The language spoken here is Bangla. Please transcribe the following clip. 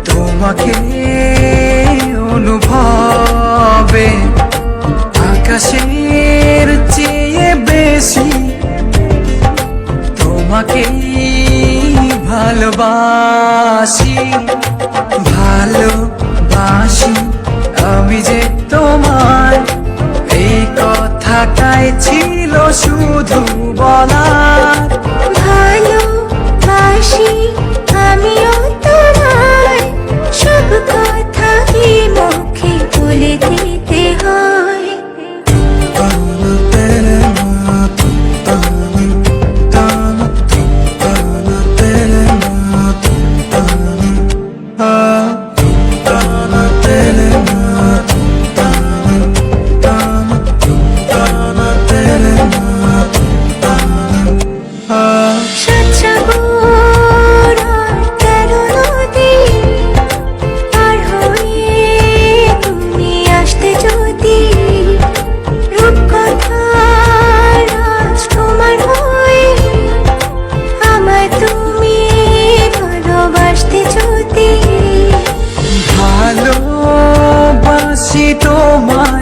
তোমাকে অনুভবে আকাশের চেয়ে বেশি তোমাকে ভালোবাসি ভালোবাসি আমি যে তোমার এই কথাটাই ছিল শুধু বলার ভালোবাসি আমিও তোমার সব কথা কি মুখে বলে দিতে হয় ভালোবাসি তোমায়